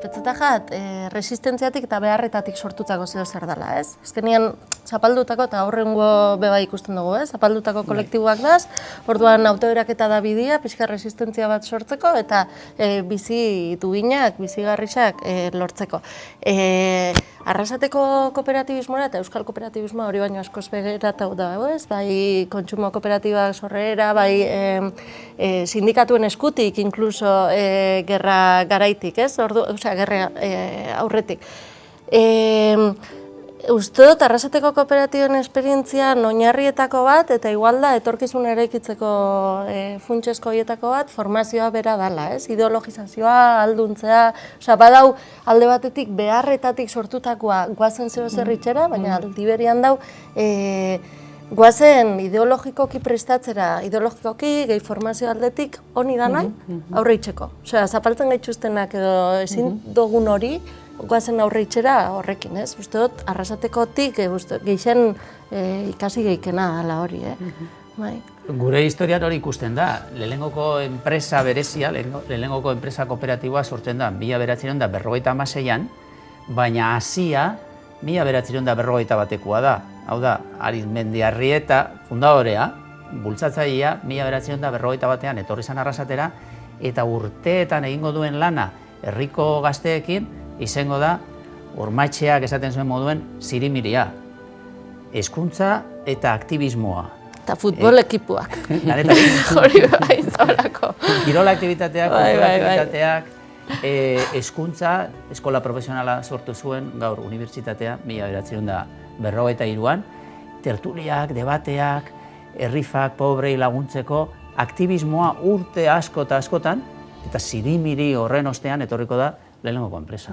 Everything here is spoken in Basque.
Petzetajat, resistentziatik eta beharretatik sortutako zeo zer dela, ez? Azkenean, zapaldutako eta horrengo beba ikusten dugu, ez? Zapaldutako kolektiboak daz, orduan autoeraketa da bidea, pixka resistentzia bat sortzeko eta bizi duinak, bizigarrisak lortzeko. Arrasateko kooperatibismoa eta euskal kooperatibismoa hori baino askoz begeratau da, ez? Bai kontsumo kooperatibak sorrera, bai sindikatuen eskutik, inkluso gerra garaitik, ez? Gerra aurretik. Uste dut, arrasateko kooperatiben esperientzian oinarrietako bat, eta igual da, etorkizun eraikitzeko funtsezko horietako bat, formazioa bera dela, ez? Ideologizazioa, alduntzea, badau alde batetik beharretatik sortutakoa guazen zeo zerritxera, baina aldi berian dau, guazen ideologikoki prestatzera, ideologikoki, gehi formazio aldetik, honi da nahi, aurre itxeko. Zapaltzen gaitxuztenak edo ezin dugun hori, guazen aurre itxera horrekin, ez? Uste dut, arrasatekotik geixen ikasi geikena dela hori, Gure historian hori ikusten da, lehenengoko enpresa berezia, lehenengoko enpresa kooperatiboa sortzen da 1956an, baina hasia 1951 da. Hau da, Arizmendiarrieta fundadorea, bultzatzailea, 1951an etorri zen Arrasatera, eta urteetan egingo duen lana herriko gazteekin izango da, Urmaetxeak esaten zuen moduen, zirimiria. Hezkuntza eta aktivismoa. Eta futbol ekipuak. Lanetarik. Hori bai, zaurako. Kirola aktibitateak, kultura aktibitateak, hezkuntza, eskola profesionala sortu zuen, gaur unibertsitatea, 1953an, tertuliak, debateak, herrifak, pobrei laguntzeko, aktivismoa urte asko eta askotan, eta zirimiri horren ostean etorriko da lehenengoko enpresa.